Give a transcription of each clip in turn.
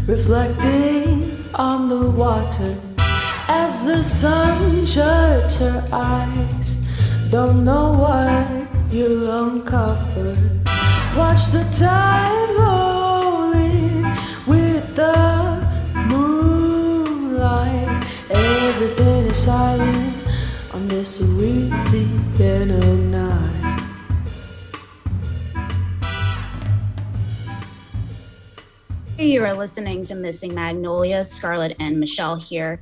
reflecting on the water as the sun shuts her eyes. Don't know what you'll uncover. Watch the tide rolling with the moonlight. Everything is silent on this Louisiana night. You are listening to Missing Magnolia. Scarlett and Michelle here.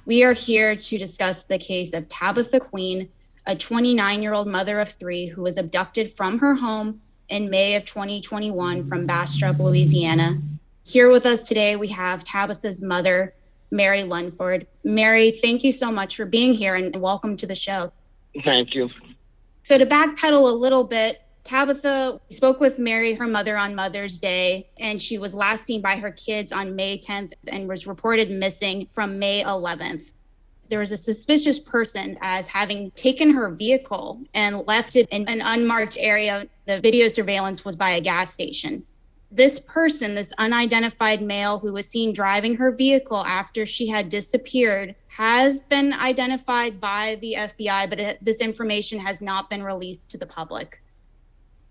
We are here to discuss the case of Tabitha Queen, a 29-year-old mother of three who was abducted from her home in May of 2021 from Bastrop, Louisiana. Here with us today, we have Tabitha's mother, Mary Lunford. Mary, thank you so much for being here and welcome to the show. Thank you. So to backpedal a little bit, Tabitha spoke with Mary, her mother, on Mother's Day, and she was last seen by her kids on May 10th and was reported missing from May 11th. There was a suspicious person as having taken her vehicle and left it in an unmarked area. The video surveillance was by a gas station. This person, this unidentified male who was seen driving her vehicle after she had disappeared, has been identified by the FBI, but this information has not been released to the public.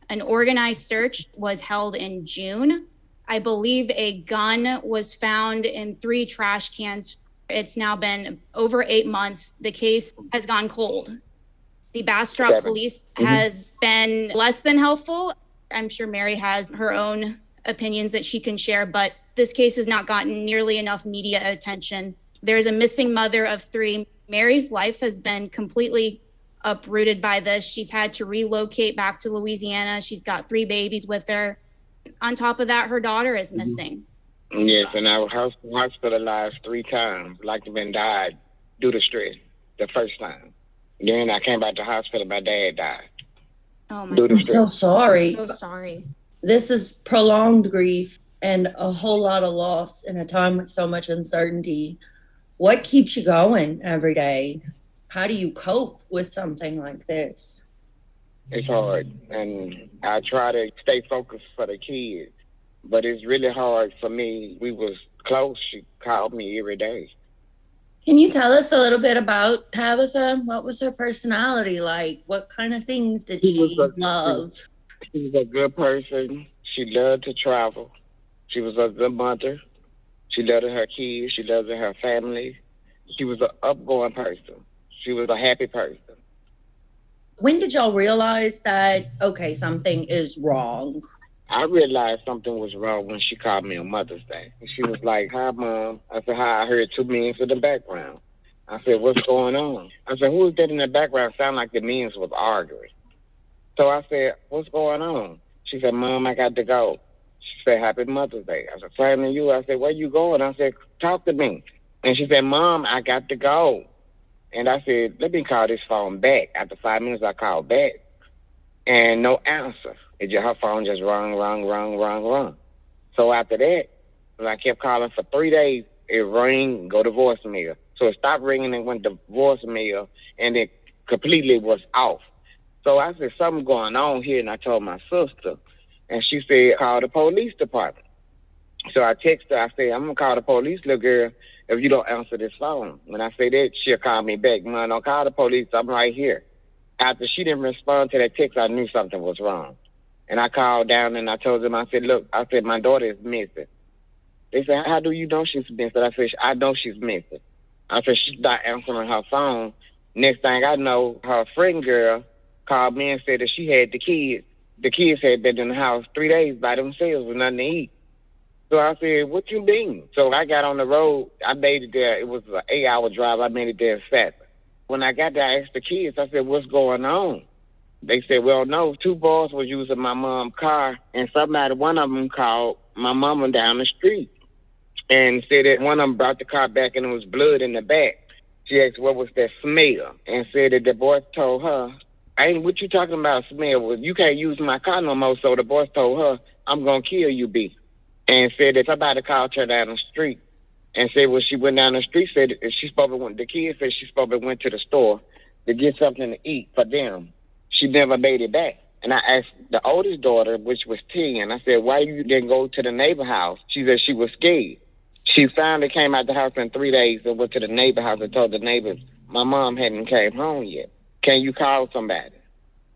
An organized search was held in June. I believe a gun was found in 3 trash cans. It's now been over 8 months. The case has gone cold. The Bastrop police has been less than helpful. I'm sure Mary has her own opinions that she can share, but this case has not gotten nearly enough media attention. There's a missing mother of 3. Mary's life has been completely uprooted by this. She's had to relocate back to Louisiana. She's got 3 babies with her. On top of that, her daughter is missing. Yes, and I was hospitalized 3 times, like I've been died due to stress the first time. Then I came back to the hospital, my dad died. Oh my God. I'm so sorry. So sorry. This is prolonged grief and a whole lot of loss in a time with so much uncertainty. What keeps you going every day? How do you cope with something like this? It's hard, and I try to stay focused for the kids, but it's really hard for me. We was close. She called me every day. Can you tell us a little bit about Tabitha? What was her personality like? What kind of things did she love? She was a good person. She loved to travel. She was a good mother. She loved her kids. She loved her family. She was an upgoing person. She was a happy person. When did y'all realize that, okay, something is wrong? I realized something was wrong when she called me on Mother's Day. She was like, "Hi, Mom." I said, "Hi." I heard 2 men in the background. I said, "What's going on?" I said, "Who is that in the background?" Sound like the men was arguing. So I said, "What's going on?" She said, "Mom, I got to go." She said, "Happy Mother's Day." I said, "Same to you." I said, "Where you going?" I said, "Talk to me." And she said, "Mom, I got to go." And I said, "Let me call this phone back." After 5 minutes, I called back. And no answer. Her phone just rung. So after that, when I kept calling for 3 days, it rang, go to voicemail. So it stopped ringing and went to voicemail, and it completely was off. So I said, something going on here, and I told my sister. And she said, call the police department. So I texted her. I said, I'm going to call the police, little girl, if you don't answer this phone. When I say that, she'll call me back. "Man, don't call the police. I'm right here." After she didn't respond to that text, I knew something was wrong. And I called down and I told them, I said, "Look," I said, "my daughter is missing." They said, "How do you know she's missing?" I said, "I know she's missing." I said, "She's not answering her phone." Next thing I know, her friend girl called me and said that she had the kids. The kids had been in the house 3 days by themselves with nothing to eat. So I said, "What you mean?" So I got on the road. I made it there. It was an 8-hour drive. I made it there fast. When I got there, I asked the kids, I said, "What's going on?" They said, "Well, no, 2 boys was using my mom's car, and one of them called my mama down the street and said that one of them brought the car back and there was blood in the back." She asked, "What was that smell?" And said that the boys told her, "Ain't what you talking about smell? Well, you can't use my car no more." So the boys told her, "I'm going to kill you, B." And said that somebody called her down the street and said when she went down the street, said the kids said she probably went to the store to get something to eat for them. She never made it back. And I asked the oldest daughter, which was 10, I said, "Why you didn't go to the neighbor house?" She said she was scared. She finally came out the house in 3 days and went to the neighbor house and told the neighbors, my mom hadn't came home yet. Can you call somebody?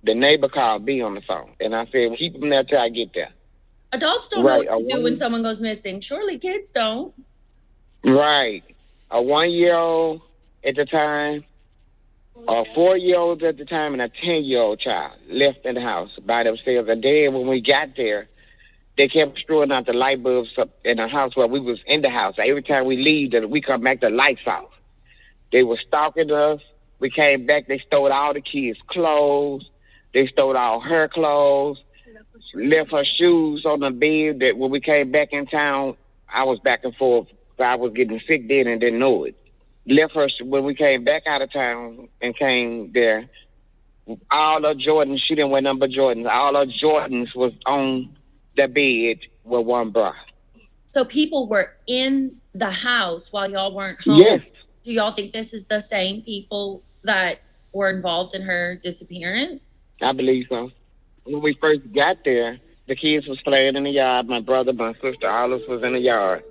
The neighbor called B on the phone. And I said, keep them there till I get there. Adults don't know what to do when someone goes missing. Surely kids don't. Right. A 1-year-old at the time, a 4-year-old at the time, and a 10-year-old child left in the house by themselves. And then when we got there, they kept screwing out the light bulbs up in the house while we was in the house. Every time we leave, we come back, the lights off. They were stalking us. We came back, they stole all the kids' clothes. They stole all her clothes. Left her shoes on the bed. That when we came back in town, I was back and forth. I was getting sick then and didn't know it. Left her when we came back out of town and came there. All her Jordans, she didn't wear nothing but Jordans. All her Jordans was on the bed with one bra. So people were in the house while y'all weren't home? Yes. Do y'all think this is the same people that were involved in her disappearance? I believe so. When we first got there, the kids was playing in the yard. My brother, my sister, all of us was in the yard.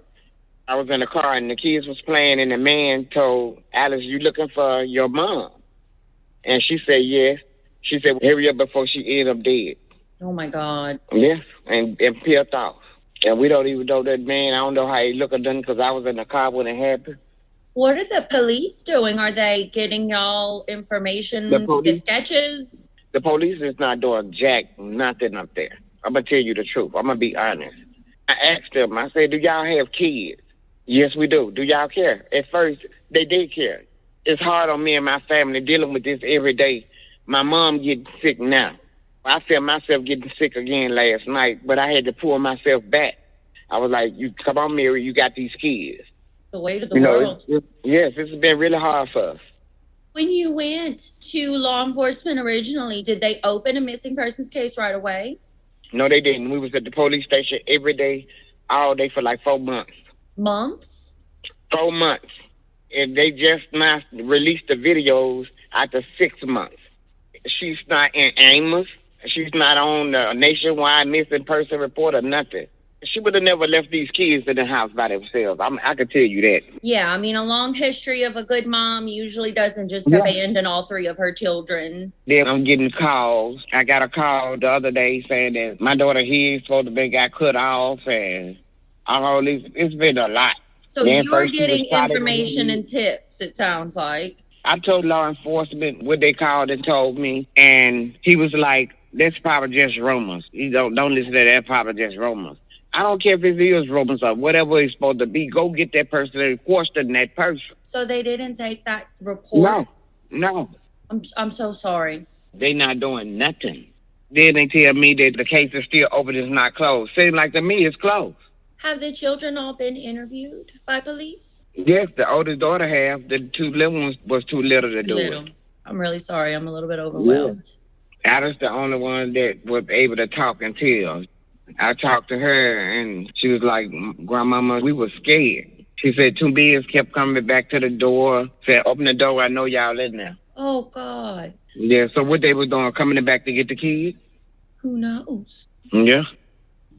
I was in the car, and the kids was playing, and the man told Alice, you looking for your mom? And she said, yes. She said, hurry up before she end up dead. Oh, my God. Yes, and peeled off. And we don't even know that man. I don't know how he looked at them because I was in the car when it happened. What are the police doing? Are they getting y'all information, with sketches? The police is not doing nothing up there. I'm going to tell you the truth. I'm going to be honest. I asked them, I said, do y'all have kids? Yes, we do. Do y'all care? At first, they did care. It's hard on me and my family dealing with this every day. My mom getting sick now. I felt myself getting sick again last night, but I had to pull myself back. I was like, "You come on, Mary, you got these kids." The weight of the world. Yes, this has been really hard for us. When you went to law enforcement originally, did they open a missing persons case right away? No, they didn't. We was at the police station every day, all day for like 4 months. Months? 4 months. And they just now released the videos after 6 months. She's not in Amos. She's not on the nationwide missing person report or nothing. She would have never left these kids in the house by themselves. I can tell you that. Yeah, I mean, a long history of a good mom usually doesn't just abandon all 3 of her children. Then I'm getting calls. I got a call the other day saying that my daughter here is supposed to be got cut off, and all this. It's been a lot. So you're getting information and tips, it sounds like. I told law enforcement what they called and told me, and he was like, that's probably just rumors. You don't listen to that, probably just rumors. I don't care if it is rumors or whatever it's supposed to be. Go get that person and question that person. So they didn't take that report? No. I'm so sorry. They not doing nothing. Then they tell me that the case is still open, it's not closed. Seems like to me it's closed. Have the children all been interviewed by police? Yes, the oldest daughter have. The 2 little ones was too little to do it. I'm really sorry. I'm a little bit overwhelmed. Yeah. Alice the only one that was able to talk and tell. I talked to her, and she was like, Grandmama, we were scared. She said 2 bears kept coming back to the door, said, open the door, I know y'all in there. Oh, God. Yeah, so what they was doing, coming back to get the kids? Who knows? Yeah.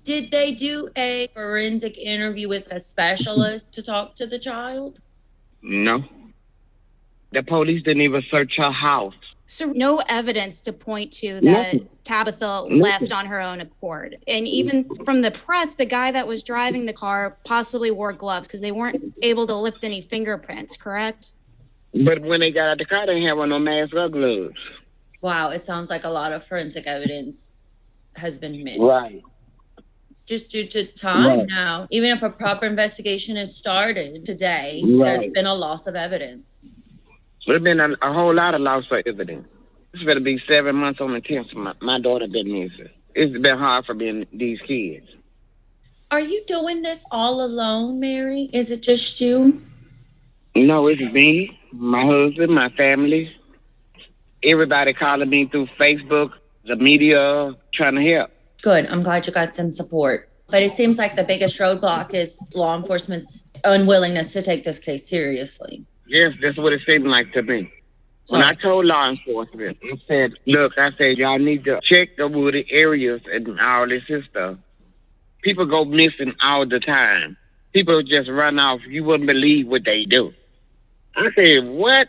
Did they do a forensic interview with a specialist to talk to the child? No. The police didn't even search her house. So no evidence to point to that Tabitha left on her own accord. And even from the press, the guy that was driving the car possibly wore gloves because they weren't able to lift any fingerprints, correct? But when they got out the car, they didn't have on no mask or gloves. Wow, it sounds like a lot of forensic evidence has been missed. Right. It's just due to time now. Even if a proper investigation is started today, there's been a loss of evidence. There's been a whole lot of loss of evidence. It's going to be 7 months on the 10th. My daughter been missing. It's been hard for me and these kids. Are you doing this all alone, Mary? Is it just you? No, it's me, my husband, my family. Everybody calling me through Facebook, the media, trying to help. Good. I'm glad you got some support. But it seems like the biggest roadblock is law enforcement's unwillingness to take this case seriously. Yes, that's what it seemed like to me. When I told law enforcement, I said, look, y'all need to check the wooded areas and all this stuff. People go missing all the time. People just run off. You wouldn't believe what they do. I said, what?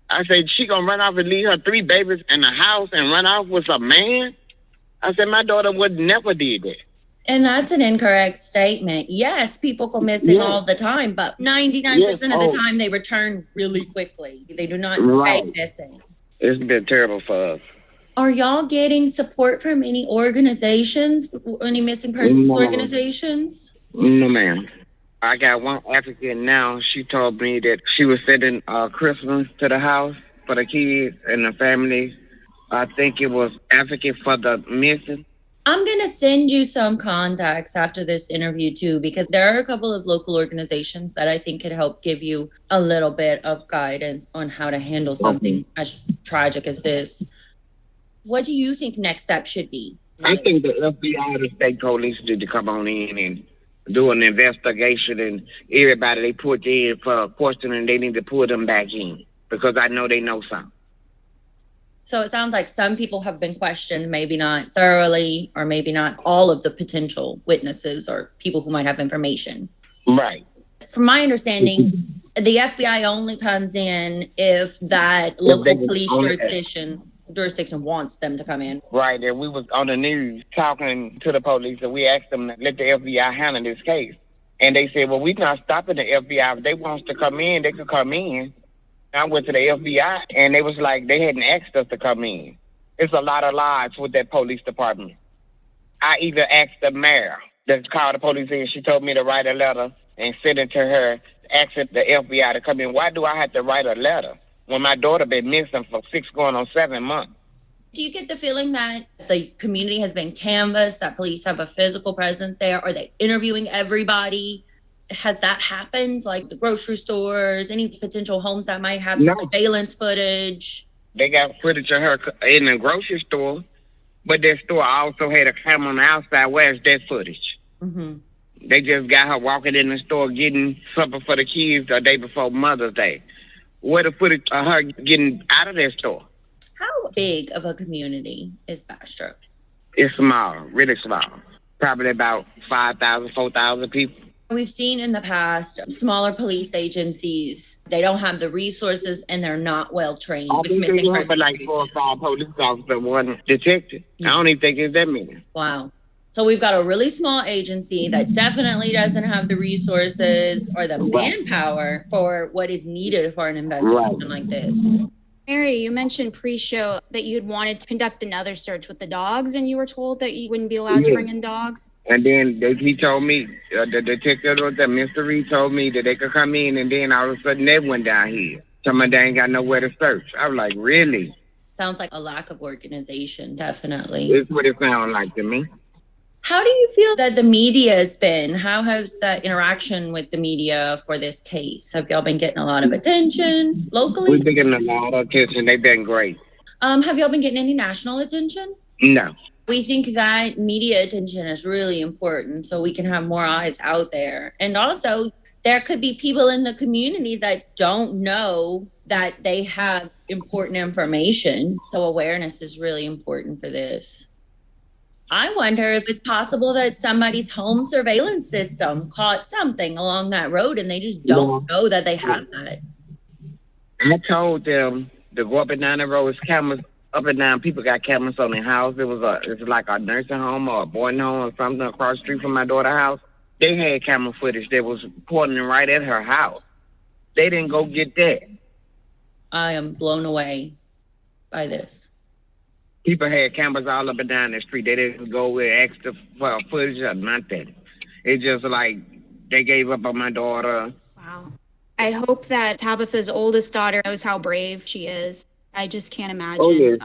I said, she gonna run off and leave her 3 babies in the house and run off with a man? I said, my daughter would never did that. And that's an incorrect statement. Yes, people go missing all the time, but 99% of the time they return really quickly. They do not stay missing. It's been terrible for us. Are y'all getting support from any organizations, any missing persons organizations? No, ma'am. I got one African now. She told me that she was sending Christmas to the house for the kids and the family. I think it was African for the missing. I'm going to send you some contacts after this interview, too, because there are a couple of local organizations that I think could help give you a little bit of guidance on how to handle something as tragic as this. What do you think next step should be? I think the FBI, the state police, need to come on in and do an investigation, and everybody they put in for questioning, they need to put them back in because I know they know something. So it sounds like some people have been questioned, maybe not thoroughly, or maybe not all of the potential witnesses or people who might have information. Right. From my understanding, the FBI only comes in if that local police jurisdiction wants them to come in. Right, and we was on the news talking to the police, and we asked them to let the FBI handle this case. And they said, well, we're not stopping the FBI. If they want to come in, they could come in. I went to the FBI, and they was like, they hadn't asked us to come in. It's a lot of lies with that police department. I either asked the mayor that called the police in. She told me to write a letter and send it to her, asking the FBI to come in. Why do I have to write a letter when my daughter been missing for 6 going on 7 months? Do you get the feeling that the community has been canvassed, that police have a physical presence there? Are they interviewing everybody? Has that happened? Like the grocery stores, any potential homes that might have surveillance footage? They got footage of her in the grocery store, but that store also had a camera on the outside. Where's that footage? Mm-hmm. They just got her walking in the store getting supper for the kids the day before Mother's Day. Where the footage of her getting out of that store? How big of a community is Bastrop? It's small, really small. Probably about 5,000, 4,000 people. We've seen in the past smaller police agencies, they don't have the resources and they're not well trained with missing persons cases. Like 4 or 5 police officers, 1 detective. Yeah. I don't even think it's that many. Wow. So we've got a really small agency that definitely doesn't have the resources or the manpower for what is needed for an investigation like this. Mary, you mentioned pre-show that you'd wanted to conduct another search with the dogs, and you were told that you wouldn't be allowed to bring in dogs. And then he told me, the detective, Mr. Reed told me that they could come in, and then all of a sudden they went down here. Somebody ain't got nowhere to search. I was like, really? Sounds like a lack of organization, definitely. It's what it sounds like to me. How do you feel that the media has been? How has that interaction with the media for this case? Have y'all been getting a lot of attention locally? We've been getting a lot of attention. They've been great. Have y'all been getting any national attention? No. We think that media attention is really important so we can have more eyes out there. And also, there could be people in the community that don't know that they have important information. So awareness is really important for this. I wonder if it's possible that somebody's home surveillance system caught something along that road and they just don't know that they have that. I told them to go up and down the road. It's cameras up and down. People got cameras on their house. It's like a nursing home or a boarding home or something across the street from my daughter's house. They had camera footage that was pointing right at her house. They didn't go get that. I am blown away by this. People had cameras all up and down the street. They didn't go with extra footage or nothing. It's just like they gave up on my daughter. Wow. I hope that Tabitha's oldest daughter knows how brave she is. I just can't imagine. Oh, yeah.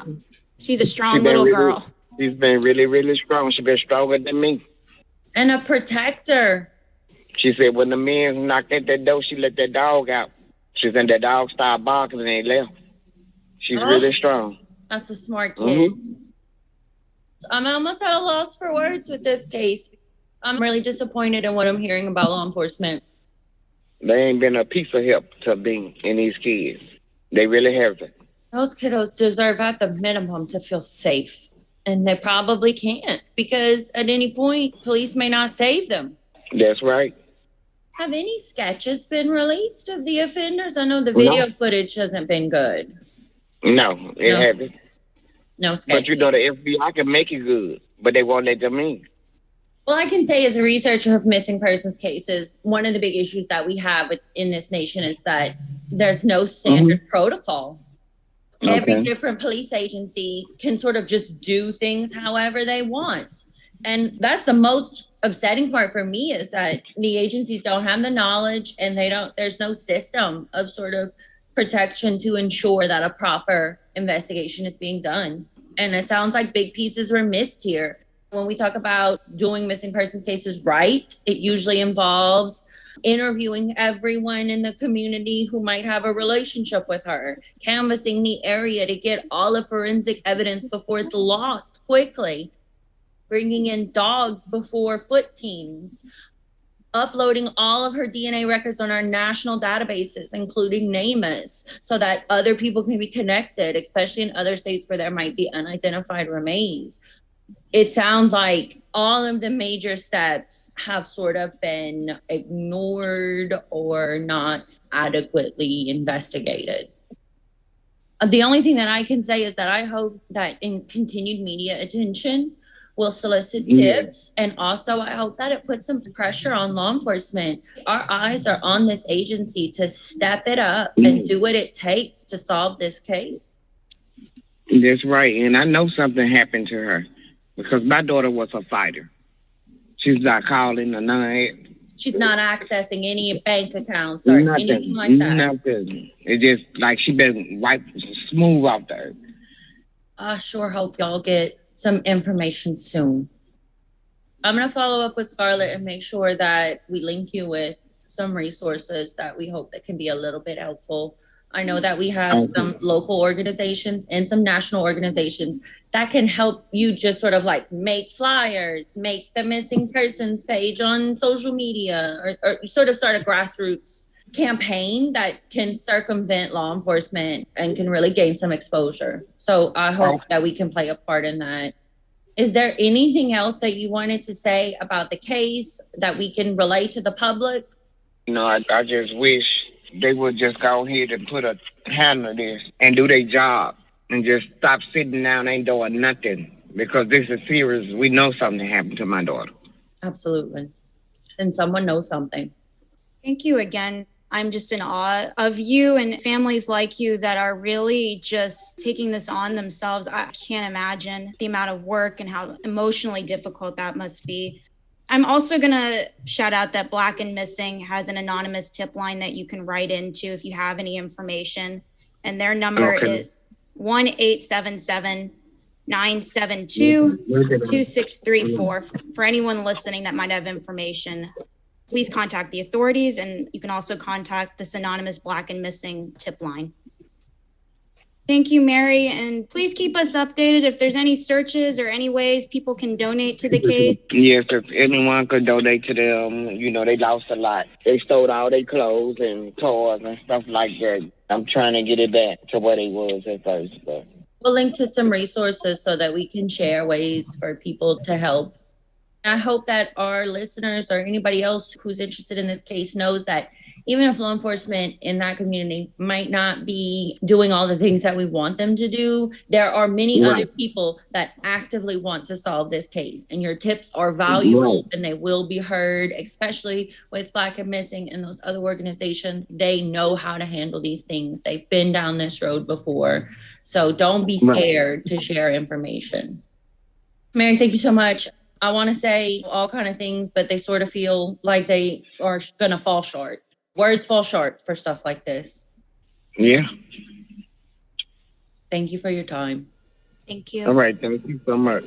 She's a strong little girl. She's been really, really strong. She's been stronger than me. And a protector. She said when the men knocked at that door, she let that dog out. She said that dog started barking and they left. She's really strong. That's a smart kid. Mm-hmm. I'm almost at a loss for words with this case. I'm really disappointed in what I'm hearing about law enforcement. There ain't been a piece of help to being in these kids. They really haven't. Those kiddos deserve at the minimum to feel safe. And they probably can't because at any point, police may not save them. That's right. Have any sketches been released of the offenders? I know the video footage hasn't been good. No, it hasn't. No sketches. But you know, the FBI can make it good, but they won't let them in. Well, I can say as a researcher of missing persons cases, one of the big issues that we have in this nation is that there's no standard protocol. Okay. Every different police agency can sort of just do things however they want. And that's the most upsetting part for me, is that the agencies don't have the knowledge, and there's no system of sort of protection to ensure that a proper investigation is being done. And it sounds like big pieces were missed here. When we talk about doing missing persons cases right, it usually involves interviewing everyone in the community who might have a relationship with her, canvassing the area to get all the forensic evidence before it's lost quickly, bringing in dogs before foot teams, uploading all of her DNA records on our national databases, including NamUs, so that other people can be connected, especially in other states where there might be unidentified remains. It sounds like all of the major steps have sort of been ignored or not adequately investigated. The only thing that I can say is that I hope that in continued media attention will solicit tips. And also I hope that it puts some pressure on law enforcement. Our eyes are on this agency to step it up and do what it takes to solve this case. That's right. And I know something happened to her, because my daughter was a fighter. She's not calling or none. She's not accessing any bank accounts or anything like that. Nothing. It's just like she been wiped smooth off the earth. I sure hope y'all get some information soon. I'm going to follow up with Scarlett and make sure that we link you with some resources that we hope that can be a little bit helpful. I know that we have some local organizations and some national organizations that can help you just sort of like make flyers, make the missing persons page on social media, or sort of start a grassroots campaign that can circumvent law enforcement and can really gain some exposure. So I hope that we can play a part in that. Is there anything else that you wanted to say about the case that we can relay to the public? No, I just wish they would just go ahead and put a hand on this and do their job and just stop sitting down ain't doing nothing, because this is serious. We know something happened to my daughter. Absolutely. And someone knows something. Thank you again. I'm just in awe of you and families like you that are really just taking this on themselves. I can't imagine the amount of work and how emotionally difficult that must be. I'm also going to shout out that Black and Missing has an anonymous tip line that you can write into if you have any information. And their number is 1-877-972-2634. For anyone listening that might have information, please contact the authorities, and you can also contact this anonymous Black and Missing tip line. Thank you, Mary, and please keep us updated if there's any searches or any ways people can donate to the case. Yes, if anyone could donate to them. You know, they lost a lot. They stole all their clothes and toys and stuff like that. I'm trying to get it back to what it was at first. But we'll link to some resources so that we can share ways for people to help. I hope that our listeners or anybody else who's interested in this case knows that even if law enforcement in that community might not be doing all the things that we want them to do, there are many other people that actively want to solve this case. And your tips are valuable and they will be heard, especially with Black and Missing and those other organizations. They know how to handle these things. They've been down this road before. So don't be scared to share information. Mary, thank you so much. I want to say all kind of things, but they sort of feel like they are going to fall short. Words fall short for stuff like this. Yeah. Thank you for your time. Thank you. All right. Thank you so much.